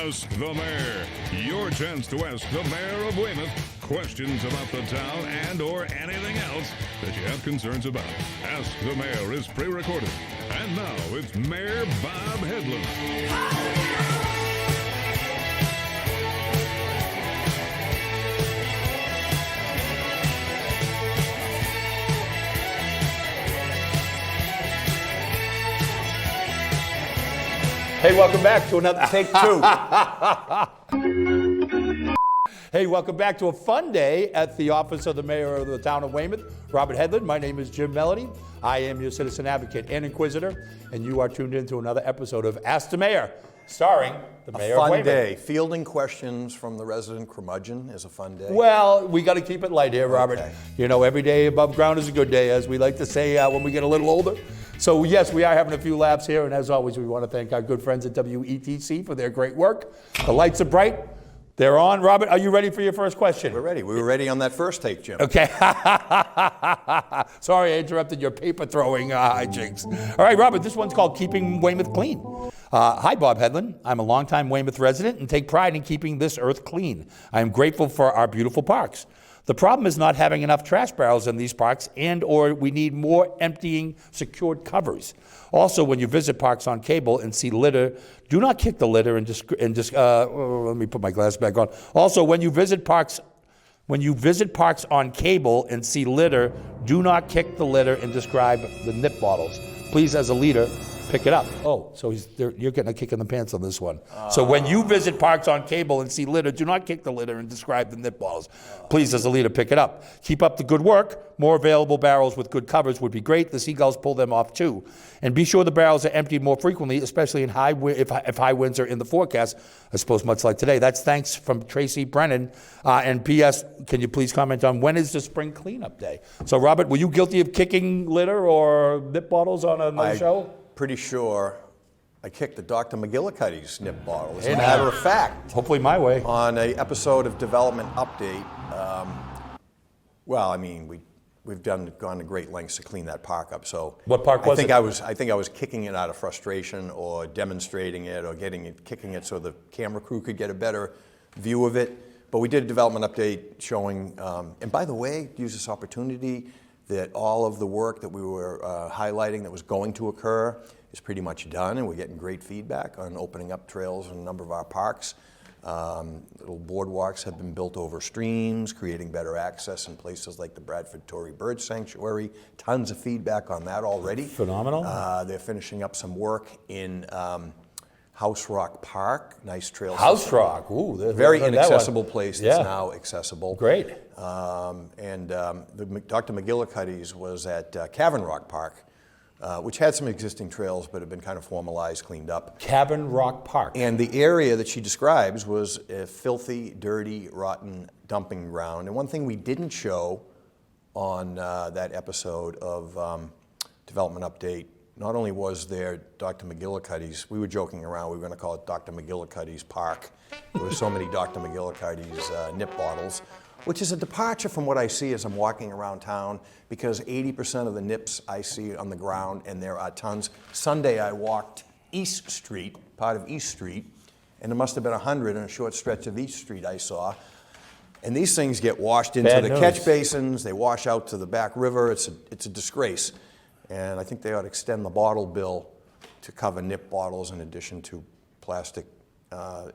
Ask the Mayor. Your chance to ask the Mayor of Weymouth questions about the town and or anything else that you have concerns about. Ask the Mayor is pre-recorded. And now it's Mayor Bob Hedlund. Hey, welcome back to another Take Two. Hey, welcome back to a fun day at the office of the Mayor of the town of Weymouth, Robert Hedlund. My name is Jim Melody. I am your citizen advocate and inquisitor, and you are tuned in to another episode of Ask the Mayor, starring the Mayor of Weymouth. A fun day. Fielding questions from the resident curmudgeon is a fun day. Well, we got to keep it light here, Robert. Okay. You know, every day above ground is a good day, as we like to say when we get a little older. So yes, we are having a few laughs here, and as always, we want to thank our good friends at WETC for their great work. The lights are bright. They're on. Robert, are you ready for your first question? We're ready. We were ready on that first take, Jim. Okay. Sorry, I interrupted your paper throwing hijinks. All right, Robert, this one's called Keeping Weymouth Clean. Hi, Bob Hedlund. I'm a longtime Weymouth resident and take pride in keeping this earth clean. I am grateful for our beautiful parks. The problem is not having enough trash barrels in these parks or we need more emptying secured covers. Also, when you visit parks on cable and see litter, do not kick the litter and let me put my glass back on. Also, when you visit parks on cable and see litter, do not kick the litter and describe the nip bottles. Please, as a leader, pick it up. Oh, so you're getting a kick in the pants on this one. So when you visit parks on cable and see litter, do not kick the litter and describe the nip bottles. Please, as a leader, pick it up. Keep up the good work. More available barrels with good covers would be great. The seagulls pull them off too. And be sure the barrels are emptied more frequently, especially in if high winds are in the forecast, I suppose much like today. That's thanks from Tracy Brennan. And P.S., can you please comment on when is the spring cleanup day? So, Robert, were you guilty of kicking litter or nip bottles on another show? Pretty sure I kicked the Dr. McGillicuddy's nip bottle. As a matter of fact, hopefully my way. On an episode of Development Update, we've gone to great lengths to clean that park up. So what park was it? I think I was kicking it out of frustration or demonstrating it or kicking it so the camera crew could get a better view of it. But we did a development update showing, and by the way, use this opportunity that all of the work that we were highlighting that was going to occur is pretty much done, and we're getting great feedback on opening up trails in a number of our parks. Little boardwalks have been built over streams, creating better access in places like the Bradford Torrey Bird Sanctuary. Tons of feedback on that already. Phenomenal. They're finishing up some work in House Rock Park, nice trail House system. Rock, ooh. Very inaccessible place that's now accessible. Great. The Dr. McGillicuddy's was at Cavern Rock Park, which had some existing trails but have been kind of formalized, cleaned up. Cavern Rock Park. And the area that she describes was a filthy, dirty, rotten dumping ground. And one thing we didn't show on that episode of Development Update, not only was there Dr. McGillicuddy's, we were joking around, we were going to call it Dr. McGillicuddy's Park. There were so many Dr. McGillicuddy's nip bottles, which is a departure from what I see as I'm walking around town, because 80% of the nips I see on the ground, and there are tons. Sunday I walked East Street, part of East Street, and there must have been 100 in a short stretch of East Street I saw. And these things get washed into catch basins, they wash out to the back river, it's a disgrace. And I think they ought to extend the bottle bill to cover nip bottles in addition to plastic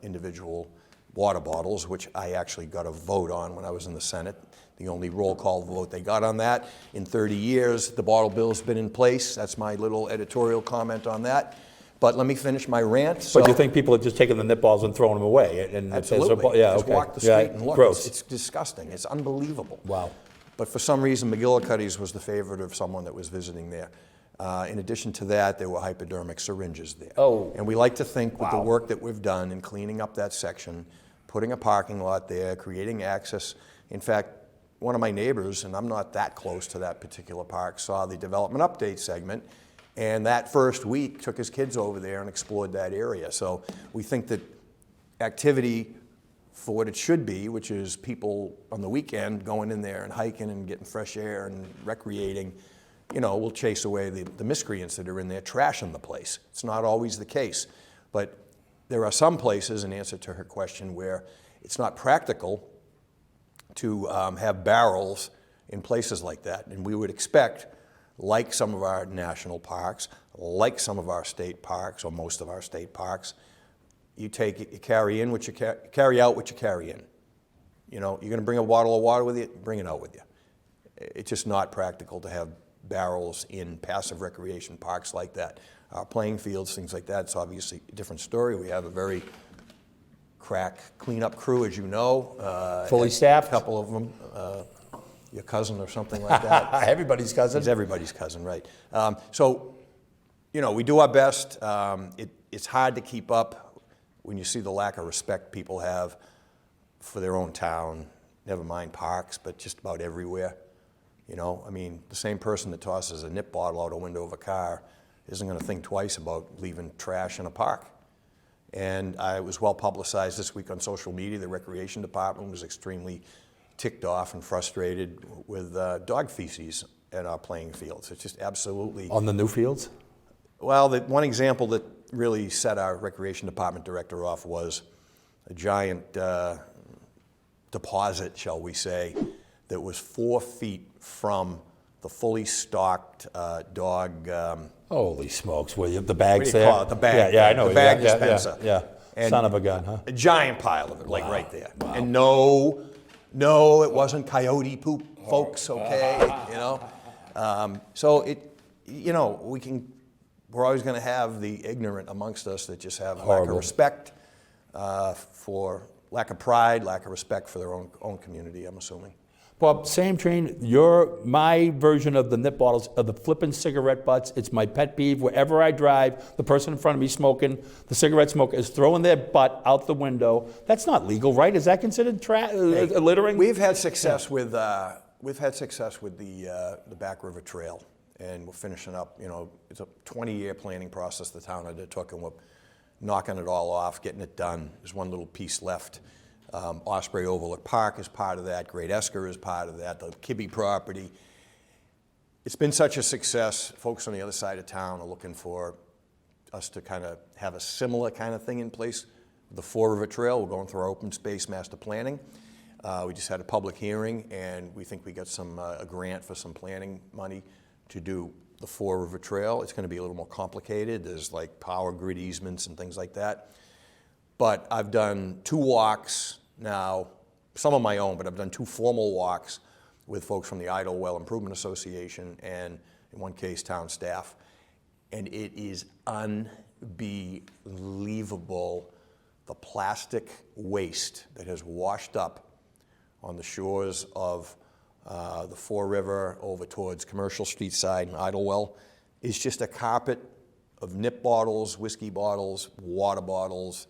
individual water bottles, which I actually got a vote on when I was in the Senate. The only roll call vote they got on that. In 30 years, the bottle bill's been in place. That's my little editorial comment on that. But let me finish my rant. But you think people are just taking the nip balls and throwing them away? And absolutely. Just walk the street and look. Gross. It's disgusting. It's unbelievable. Wow. But for some reason, McGillicuddy's was the favorite of someone that was visiting there. In addition to that, there were hypodermic syringes there. Oh. And we like to think with the work that we've done in cleaning up that section, putting a parking lot there, creating access. In fact, one of my neighbors, and I'm not that close to that particular park, saw the Development Update segment, and that first week took his kids over there and explored that area. So we think that activity for what it should be, which is people on the weekend going in there and hiking and getting fresh air and recreating, will chase away the miscreants that are in there trashing the place. It's not always the case. But there are some places, in answer to her question, where it's not practical to have barrels in places like that. And we would expect, like some of our national parks, like some of our state parks, or most of our state parks, you take it, you carry in what you carry out what you carry in. You know, you're going to bring a bottle of water with you, bring it out with you. It's just not practical to have barrels in passive recreation parks like that. Playing fields, things like that, it's obviously a different story. We have a very crack cleanup crew, as you know. Fully staffed? A couple of them. Your cousin or something like that. Everybody's cousin. He's everybody's cousin, right. So, you know, we do our best. It's hard to keep up when you see the lack of respect people have for their own town, never mind parks, but just about everywhere. You know, I mean, the same person that tosses a nip bottle out a window of a car isn't going to think twice about leaving trash in a park. And it was well publicized this week on social media. The recreation department was extremely ticked off and frustrated with dog feces at our playing fields. It's just absolutely... On the new fields? Well, the one example that really set our recreation department director off was a giant deposit, shall we say, that was 4 feet from the fully stocked dog... Holy smokes, will you? The what bags do you there? call it? The bag. Yeah, I know. The bag yeah, dispenser. Yeah. And son of a gun, huh? a giant pile of it, like right there. Wow. And no, it wasn't coyote poop, folks, okay? You know? So you know, we're always going to have the ignorant amongst us that just have lack of respect for lack of pride, lack of respect for their own community, I'm assuming. Bob, same train, my version of the nip bottles are the flippin' cigarette butts. It's my pet peeve. Wherever I drive, the person in front of me smoking, the cigarette smoker is throwing their butt out the window. That's not legal, right? Is that considered littering? We've had success with the Back River Trail, and we're finishing up. You know, it's a 20-year planning process the town undertook, and we're knocking it all off, getting it done. There's one little piece left. Osprey Overlook Park is part of that. Great Esker is part of that. The Kibbe property. It's been such a success. Folks on the other side of town are looking for us to kind of have a similar kind of thing in place. The Four River Trail, we're going through our open space master planning. We just had a public hearing, and we think we got a grant for some planning money to do the Four River Trail. It's going to be a little more complicated. There's like power grid easements and things like that. But I've done 2 walks now, some of my own, but I've done 2 formal walks with folks from the Idlewell Improvement Association and, in one case, town staff. And it is unbelievable, the plastic waste that has washed up on the shores of the Fore River over towards Commercial Street side and Idlewell. Is just a carpet of nip bottles, whiskey bottles, water bottles,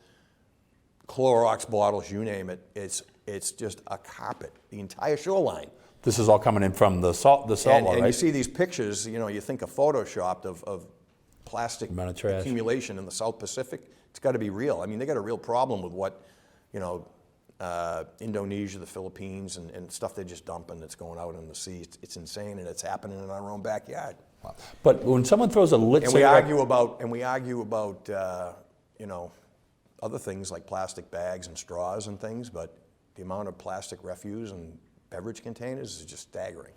Clorox bottles, you name it. It's just a carpet, the entire shoreline. This is all coming in from the salt water, and right? you see these pictures, you know, you think of photoshopped of plastic accumulation in the South Pacific. It's got to be real. I mean, they got a real problem with what, you know, Indonesia, the Philippines, and stuff they're just dumping that's going out in the sea. It's insane, and it's happening in our own backyard. Wow. But when someone throws a lit cigarette... we argue about, you know, other things like plastic bags and straws and things, but the amount of plastic refuse and beverage containers is just staggering.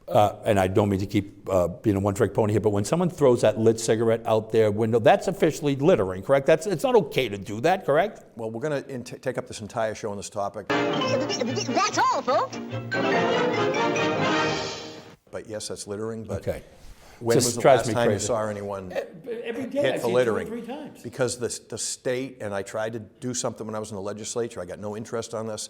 And I don't mean to keep being a one-trick pony here, but when someone throws that lit cigarette out their window, that's officially littering, correct? It's not okay to do that, correct? Well, we're going to take up this entire show on this topic. That's all, folks. But yes, that's littering. But okay. When was the last time you saw anyone every day hit I've for seen littering? 2 or 3 times. Because the state, and I tried to do something when I was in the legislature, I got no interest on this,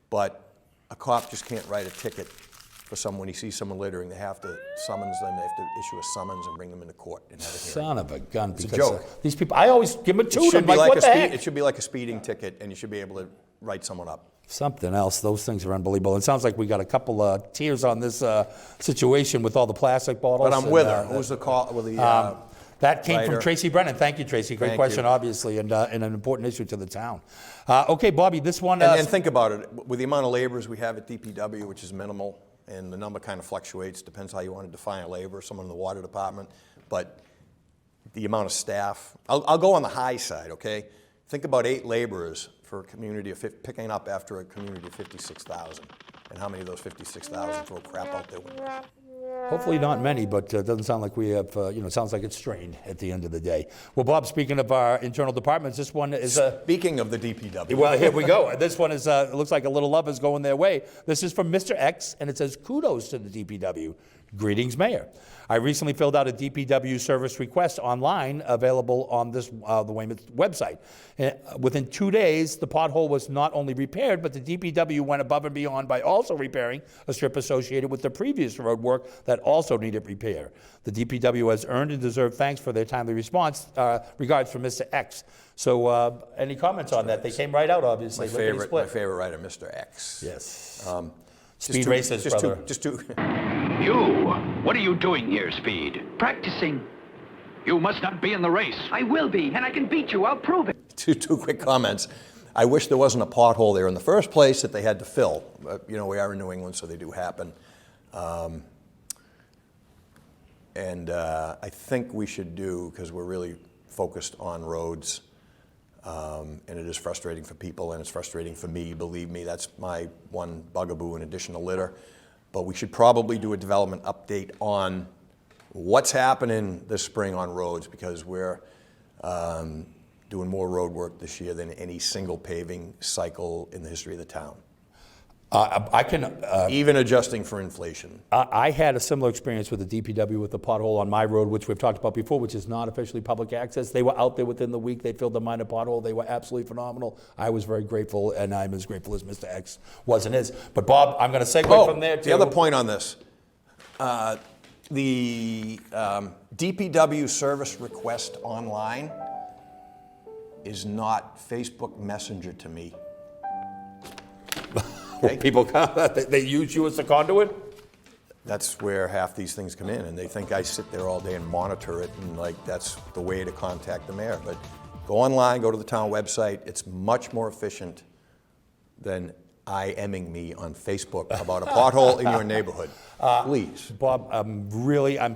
but a cop just can't write a ticket for someone when he sees someone littering. They have to summons them, they have to issue a summons and bring them into court and have a hearing. Son of a gun. It's a because joke. These people, I always give them a toot. I'm like, what the heck? It should be like a speeding ticket, and you should be able to write someone up. Something else. Those things are unbelievable. It sounds like we got a couple of tears on this situation with all the plastic bottles. But I'm with her. Who's the call? With the, that came writer. from Tracy Brennan. Thank you, Tracy. Great Thank question, you. obviously, and an important issue to the town. Okay, Bobby, this one... And think about it. With the amount of laborers we have at DPW, which is minimal, and the number kind of fluctuates, depends how you want to define a laborer, someone in the water department, but the amount of staff, I'll go on the high side, okay? Think about 8 laborers for a community of picking up after a community of 56,000, and how many of those 56,000 throw crap out their window. Hopefully not many, but it doesn't sound like we have, it sounds like it's strained at the end of the day. Well, Bob, speaking of our internal departments, this one is... Speaking of the DPW. Well, here we go. This one is, it looks like a little love is going their way. This is from Mr. X, and it says, kudos to the DPW. Greetings, Mayor. I recently filled out a DPW service request online, available on this the Weymouth website. Within 2 days, the pothole was not only repaired, but the DPW went above and beyond by also repairing a strip associated with the previous road work that also needed repair. The DPW has earned and deserved thanks for their timely response. Regards from Mr. X. So, any comments on that? They came right out, obviously. My favorite writer, Mr. X. Yes. Speed racers, brother. You, what are you doing here, Speed? Practicing. You must not be in the race. I will be, and I can beat you. I'll prove it. Two quick comments. I wish there wasn't a pothole there in the first place that they had to fill. But, we are in New England, so they do happen. I think we should do, because we're really focused on roads, and it is frustrating for people, and it's frustrating for me, believe me. That's my one bugaboo in addition to litter. But we should probably do a development update on what's happening this spring on roads, because we're doing more road work this year than any single paving cycle in the history of the town. I can... Even adjusting for inflation. I had a similar experience with the DPW with the pothole on my road, which we've talked about before, which is not officially public access. They were out there within the week. They filled the minor pothole. They were absolutely phenomenal. I was very grateful, and I'm as grateful as Mr. X was and is. But Bob, I'm going to segue from there to... The other point on this. The DPW service request online is not Facebook Messenger to me. Okay. People they use you as a conduit? That's where half these things come in, and they think I sit there all day and monitor it, and that's the way to contact the mayor. But go online, go to the town website. It's much more efficient than IMing me on Facebook about a pothole in your neighborhood. Please. Bob, I'm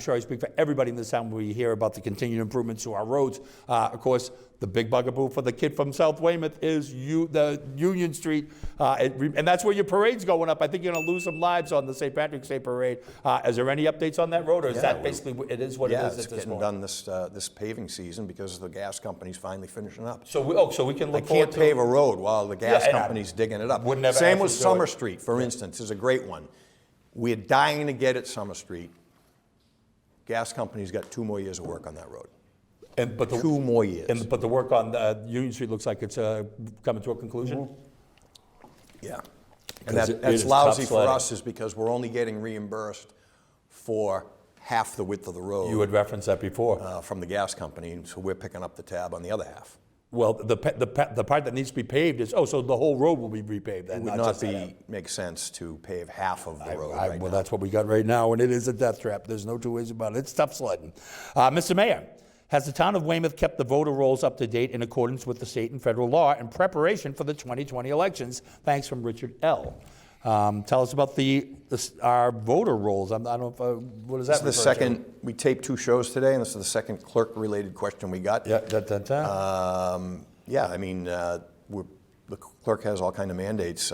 sure I speak for everybody in this town when we hear about the continued improvements to our roads. Of course, the big bugaboo for the kid from South Weymouth is the Union Street, and that's where your parade's going up. I think you're going to lose some lives on the St. Patrick's Day parade. Is there any updates on that road, or is that basically it is what it is at this point? Yeah, it's getting done this paving season because the gas company's finally finishing up. So we can look forward to... I can't pave a road while the gas company's digging it up. Same with Summer Street, for instance, is a great one. We're dying to get at Summer Street. Gas company's got 2 more years of work on that road. But 2 more years. But the work on Union Street looks like it's coming to a conclusion? Mm-hmm. Yeah. And that's lousy for us is because we're only getting reimbursed for half the width of the road. You had referenced that before. From the gas company, and so we're picking up the tab on the other half. Well, the part that needs to be paved is, so the whole road will be repaved. It would not make sense to pave half of the road right now. Well, that's what we got right now, and it is a death trap. There's no 2 ways about it. It's tough sledding. Mr. Mayor, has the town of Weymouth kept the voter rolls up to date in accordance with the state and federal law in preparation for the 2020 elections? Thanks from Richard L. Tell us about our voter rolls. I don't know what does that refer to? This is the second, we taped 2 shows today, and this is the second clerk-related question we got. Yeah, I mean, the clerk has all kind of mandates,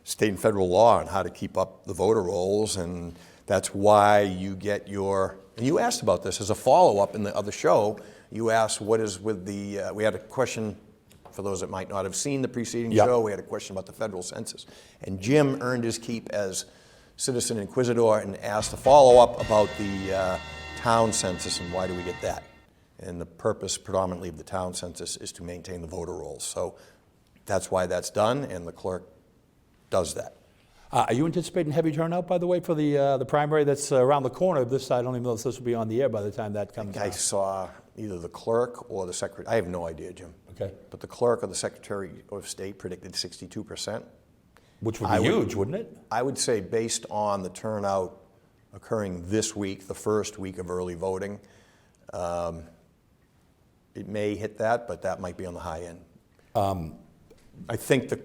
state and federal law on how to keep up the voter rolls, and that's why you get and you asked about this as a follow-up in the other show. You asked what is with the, we had a question, for those that might not have seen the preceding show, we had a question about the federal census. And Jim earned his keep as citizen inquisitor and asked a follow-up about the town census and why do we get that. And the purpose predominantly of the town census is to maintain the voter rolls. So that's why that's done, and the clerk does that. Are you anticipating heavy turnout, by the way, for the primary that's around the corner of this side? I don't even know if this will be on the air by the time that comes out. I saw either the clerk or the secretary. I have no idea, Jim. Okay. But the clerk or the Secretary of State predicted 62%. Which would be huge, wouldn't it? I would say based on the turnout occurring this week, the first week of early voting, it may hit that, but that might be on the high end. I think the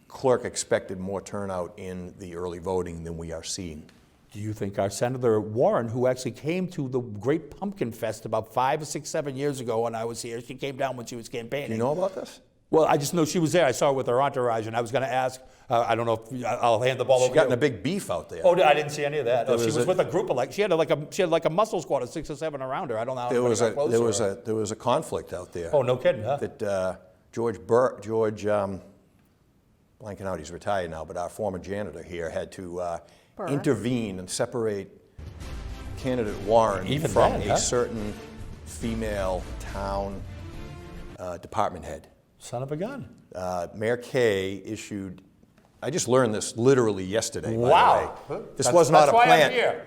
clerk expected more turnout in the early voting than we are seeing. Do you think our Senator Warren, who actually came to the Great Pumpkin Fest about 5 or 6, 7 years ago when I was here, she came down when she was campaigning. Do you know about this? Well, I just know she was there. I saw her with her entourage, and I was going to ask. I don't know if I'll hand the ball over. She got in a big beef out there. Oh, I didn't see any of that. There She was was a- with a group of she had like a muscle squad of 6 or 7 around her. I don't know how There was anybody got close to her. there was a conflict out there. Oh, no kidding, huh? That George blanking out, he's retired now, but our former janitor here had to intervene and separate candidate Warren Even from that, a huh? certain female town department head. Son of a gun. Mayor Kay issued, I just learned this literally yesterday, by Wow. the way. This was not a That's why plan. I'm here.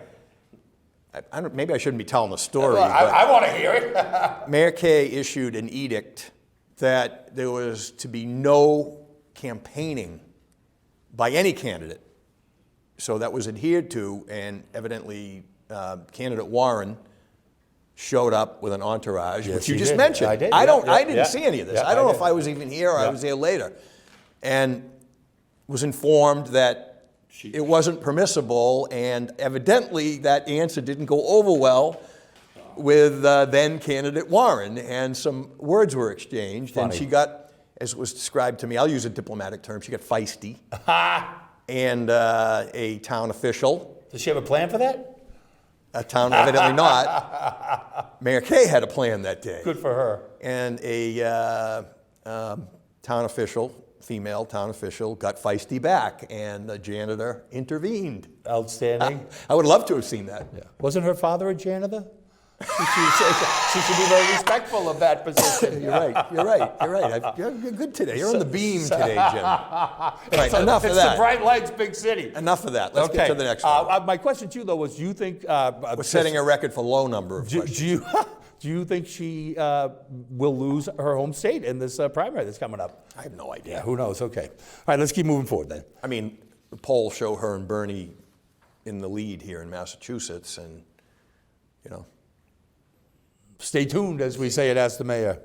Maybe I shouldn't be telling the story, Well, but I want to hear it. Mayor Kay issued an edict that there was to be no campaigning by any candidate. So that was adhered to, and evidently candidate Warren showed up with an entourage, Yes, which you he just did. mentioned. I did, I yeah, didn't yeah. see any of this. Yeah, I don't I know did. if I was even here or I Yeah. was there later. And was informed that it wasn't permissible, and evidently that answer didn't go over well with then candidate Warren, and some words were exchanged, and Funny. she got, as was described to me, I'll use a diplomatic term, she got feisty, and a town official, Does she have a plan for that? a town evidently not, Mayor Kay had a plan that day, Good for her. and a town official, female town official, got feisty back, and the janitor intervened. Outstanding. I would love to have seen that. Wasn't her father a janitor? She should be very respectful of that position. You're right. You're good today. You're on the beam today, Jim. Right, enough of It's the that. bright lights, big city. Enough of that. Let's get to the next one. My question to you, though, was: do you think We're setting a record for low number of questions. do you think she will lose her home state in this primary that's coming up? I have no idea. Yeah, who knows? Okay. All right, let's keep moving forward then. I mean, the polls show her and Bernie in the lead here in Massachusetts, and, you know. Stay tuned, as we say at Ask the Mayor.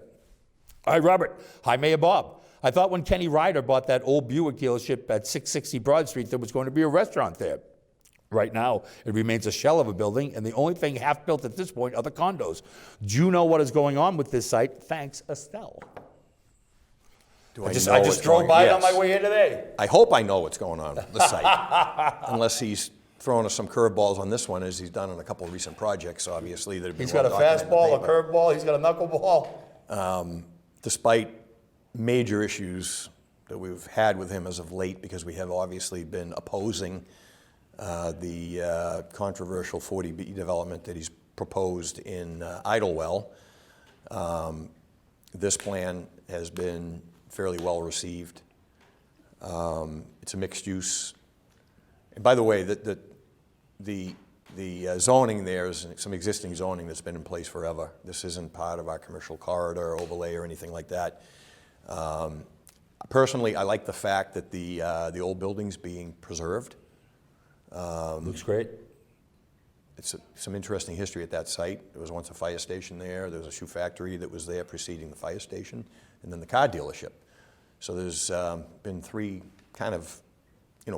All right, Robert. Hi, Mayor Bob. I thought when Kenny Ryder bought that old Buick dealership at 660 Broad Street, there was going to be a restaurant there. Right now, it remains a shell of a building, and the only thing half built at this point are the condos. Do you know what is going on with this site? Thanks, Estelle. Do I just know what's drove going- by it Yes. on my way here today. I hope I know what's going on with the site, unless he's throwing us some curveballs on this one, as he's done on a couple of recent projects, obviously, that have been He's got a well documented in the fastball, a paper. curveball, he's got a knuckleball. Despite major issues that we've had with him as of late, because we have obviously been opposing the controversial 40B development that he's proposed in Idlewell, this plan has been fairly well received. It's a mixed use. And by the way, the zoning there is some existing zoning that's been in place forever. This isn't part of our commercial corridor overlay or anything like that. Personally, I like the fact that the old building's being preserved. Looks great. It's some interesting history at that site. There was once a fire station there. There was a shoe factory that was there preceding the fire station, and then the car dealership. So there's been three kind of,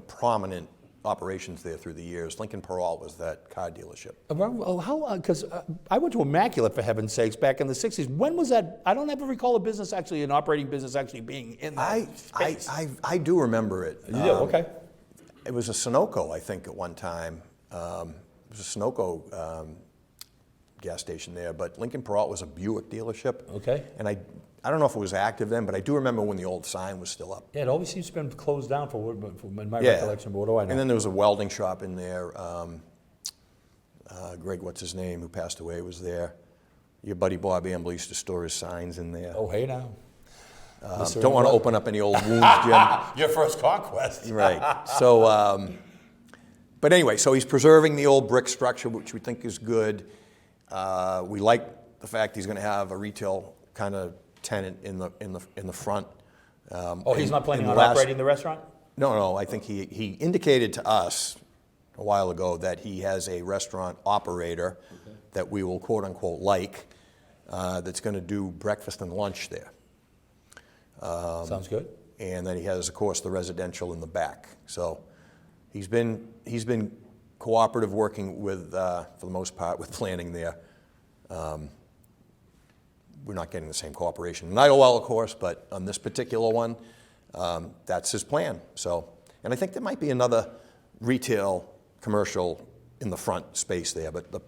prominent operations there through the years. Lincoln Peralt was that car dealership. Well, how? Because I went to Immaculate, for heaven's sakes, back in the '60s. When was that? I don't ever recall an operating business actually being in that space. I do remember it. You do? Okay. It was a Sunoco, I think, at one time. It was a Sunoco gas station there, but Lincoln Peralt was a Buick dealership. Okay. And I don't know if it was active then, but I do remember when the old sign was still up. Yeah, it always seems to have been closed down for in my recollection, but what do I know? And then there was a welding shop in there. Greg, what's his name, who passed away, was there. Your buddy Bob Amble used to store his signs in there. Oh, hey now. Don't want to open up any old wounds, Jim. Your first conquest. Right. So, but anyway, so he's preserving the old brick structure, which we think is good. We like the fact he's going to have a retail kind of tenant in the front. He's not planning in on the last- operating the restaurant? No. I think he indicated to us a while ago that he has a restaurant operator that we will quote unquote like, that's going to do breakfast and lunch there. Sounds good. And then he has, of course, the residential in the back. So he's been cooperative, working with, for the most part, with planning there. We're not getting the same cooperation in Idlewild, of course, but on this particular one, that's his plan. So, and I think there might be another retail, commercial in the front space there, but the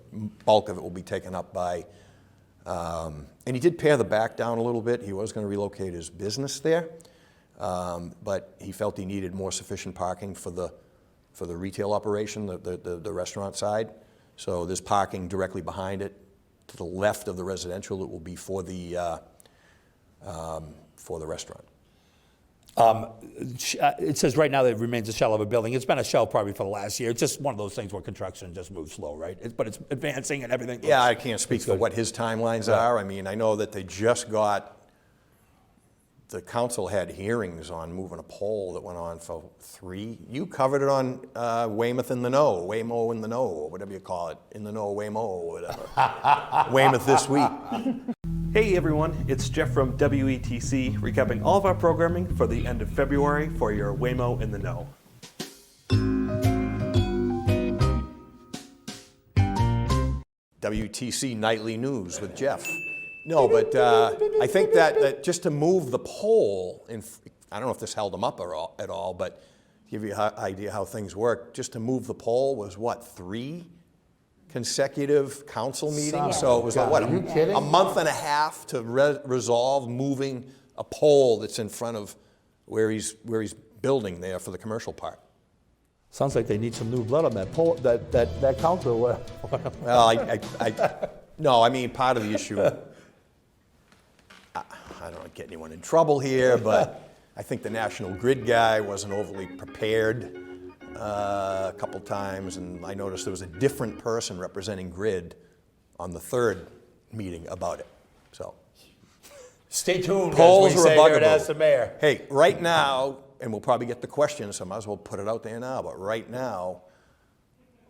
bulk of it will be taken up by, and he did pare the back down a little bit. He was going to relocate his business there, but he felt he needed more sufficient parking for the retail operation, the restaurant side. So there's parking directly behind it. To the left of the residential, it will be for the restaurant. It says right now that it remains a shell of a building. It's been a shell probably for the last year. It's just one of those things where construction just moves slow, right? But it's advancing and everything. Yeah, I can't speak for what his timelines are. I mean, I know that they just got, the council had hearings on moving a pole that went on for 3. You covered it on Weymouth in the Know, Waymo in the Know, or whatever you call it, in the Know, Waymo, or whatever. Weymouth this week. Hey everyone, it's Jeff from WETC, recapping all of our programming for the end of February for your Waymo in the Know. WTC Nightly News with Jeff. No, but I think that just to move the pole, I don't know if this held them up at all, but to give you an idea how things work, just to move the pole was what, 3 consecutive council meetings? So it was like, what, a month and a half to resolve moving a pole that's in front of where he's building there for the commercial part. Sounds like they need some new blood on that pole, that council. Well, no, I mean, part of the issue, I don't want to get anyone in trouble here, but I think the National Grid guy wasn't overly prepared a couple times, and I noticed there was a different person representing Grid on the 3rd meeting about it. So, stay tuned. Polls as we are a say here at bugaboo. Ask the Mayor. Hey, right now, and we'll probably get the question, so I might as well put it out there now, but right now,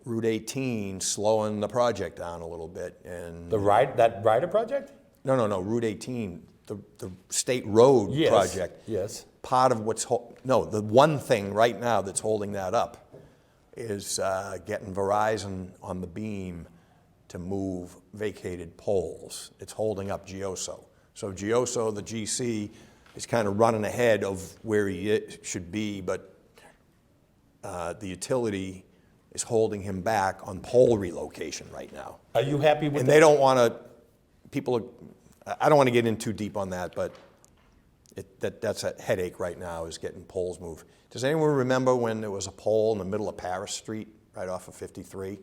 Route 18 slowing the project down a little bit. And That Ryder project? No, Route 18, the state road project. Yes. Part of the one thing right now that's holding that up is getting Verizon on the beam to move vacated poles. It's holding up Gioso. So Gioso, the GC, is kind of running ahead of where he should be, but the utility is holding him back on pole relocation right now. Are you happy with And that? they don't want to, I don't want to get in too deep on that, but that's a headache right now, is getting poles moved. Does anyone remember when there was a pole in the middle of Paris Street, right off of 53?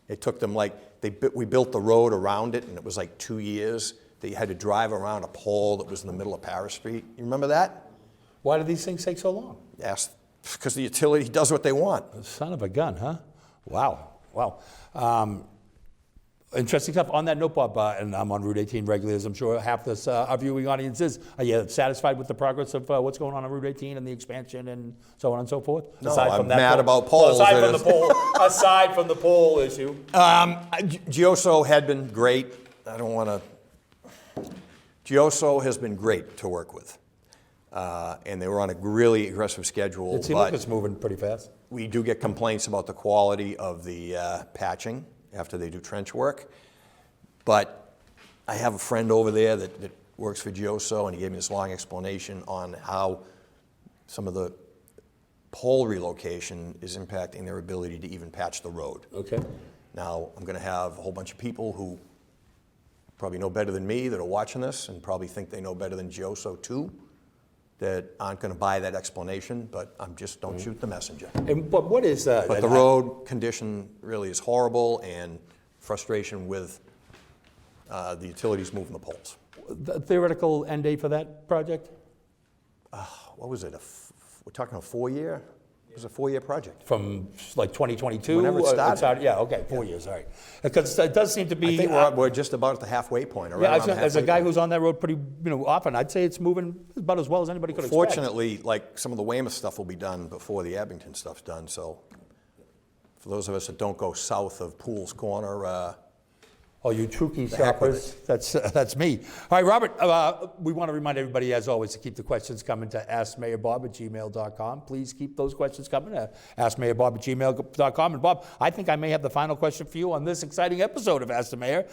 It took them we built the road around it, and it was like 2 years that you had to drive around a pole that was in the middle of Paris Street. You remember that? Why do these things take so long? Yes, because the utility does what they want. Son of a gun, huh? Wow. Interesting stuff. On that note, Bob, and I'm on Route 18 regularly, as I'm sure half this our viewing audience is. Are you satisfied with the progress of what's going on Route 18 and the expansion and so on and so forth? No, I'm mad about poles. Well, aside from the pole issue. Gioso had been great. Gioso has been great to work with. And they were on a really aggressive schedule. It seems like it's moving pretty fast. We do get complaints about the quality of the patching after they do trench work. But I have a friend over there that works for Gioso, and he gave me this long explanation on how some of the pole relocation is impacting their ability to even patch the road. Okay. Now, I'm going to have a whole bunch of people who probably know better than me that are watching this and probably think they know better than Gioso too, that aren't going to buy that explanation, but I'm just, don't shoot the messenger. But what is that? But the road condition really is horrible, and frustration with the utilities moving the poles. The theoretical end date for that project? What was it? We're talking a 4-year? It was a 4-year project. From like 2022? Whenever it started. Yeah, okay, 4 years, all right. Because it does seem to be... I think we're just about at the halfway point. Yeah, as a guy who's on that road pretty often, I'd say it's moving about as well as anybody could expect. Fortunately, like some of the Weymouth stuff will be done before the Abington stuff's done. So for those of us that don't go south of Poole's Corner, Oh, you Trukey shoppers. That's me. All right, Robert, we want to remind everybody, as always, to keep the questions coming to askmayorbob@gmail.com. Please keep those questions coming to askmayorbob@gmail.com. And Bob, I think I may have the final question for you on this exciting episode of Ask the Mayor.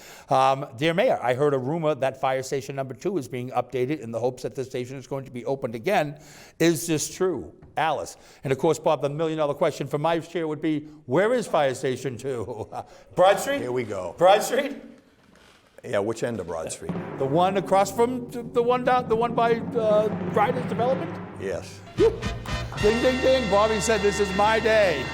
Dear Mayor, I heard a rumor that fire station number 2 is being updated in the hopes that this station is going to be opened again. Is this true? Alice. And of course, Bob, the million-dollar question from my chair would be, where is fire station 2? Broad Street? Here we go. Broad Street? Yeah, which end of Broad Street? The one across from the one by Ryder's Development? Yes. Ding, ding, ding. Bobby said, this is my day.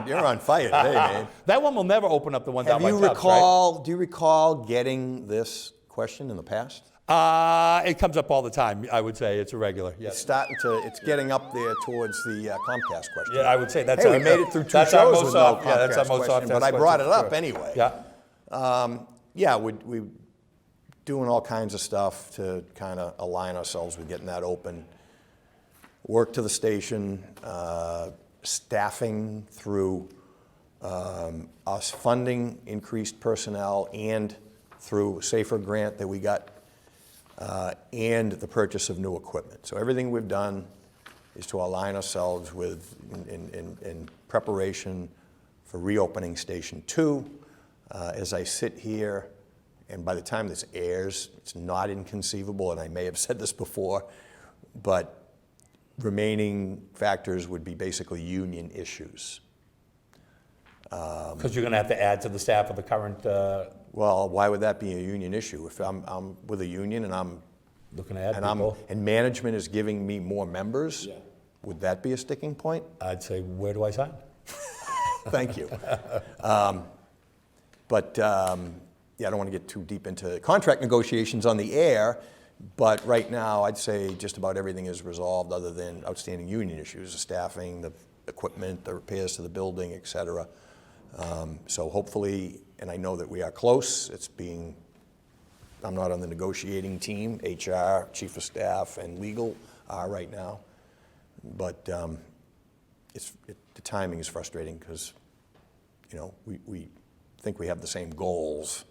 You're on fire today, man. That one will never open up the one down by Do you recall getting this question in the past? It comes up all the time, I would say. It's irregular. Yes. It's getting up there towards the Comcast question. Yeah, I would say that's we made it through 2 shows with no Comcast that's our most question, often but I brought it up anyway. Yeah. We're doing all kinds of stuff to kind of align ourselves with getting that open. Work to the station, staffing through us funding increased personnel and through Safer grant that we got, and the purchase of new equipment. So everything we've done is to align ourselves with in preparation for reopening Station 2. As I sit here, and by the time this airs, it's not inconceivable, and I may have said this before, but remaining factors would be basically union issues. Because you're going to have to add to the staff of the current... Well, why would that be a union issue? If I'm with a union and I'm looking to add people. And management is giving me more members, would that be a sticking point? I'd say, where do I sign? Thank you. But I don't want to get too deep into contract negotiations on the air, but right now I'd say just about everything is resolved other than outstanding union issues, the staffing, the equipment, the repairs to the building, et cetera. So hopefully, and I know that we are close, I'm not on the negotiating team, HR, chief of staff, and legal are right now, but the timing is frustrating because, we think we have the same goals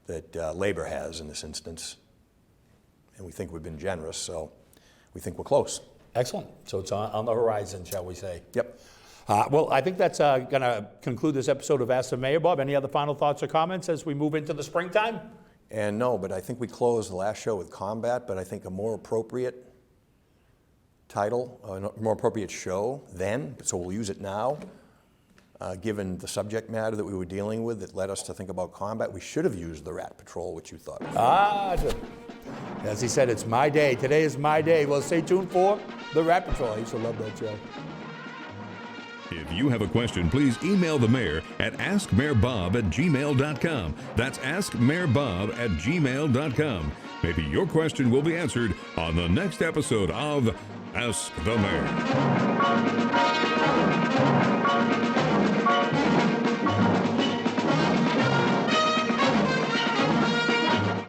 that labor has in this instance, and we think we've been generous, so we think we're close. Excellent. So it's on the horizon, shall we say. Yep. Well, I think that's going to conclude this episode of Ask the Mayor. Bob, any other final thoughts or comments as we move into the springtime? And no, but I think we closed the last show with combat, but I think a more appropriate title, a more appropriate show then, so we'll use it now. Given the subject matter that we were dealing with that led us to think about combat, we should have used the Rat Patrol, which you thought was as he said, it's my day. Today is my day. Well, stay tuned for the Rat Patrol. I used to love that show. If you have a question, please email the mayor at askmayorbob@gmail.com. That's askmayorbob@gmail.com. Maybe your question will be answered on the next episode of Ask the Mayor.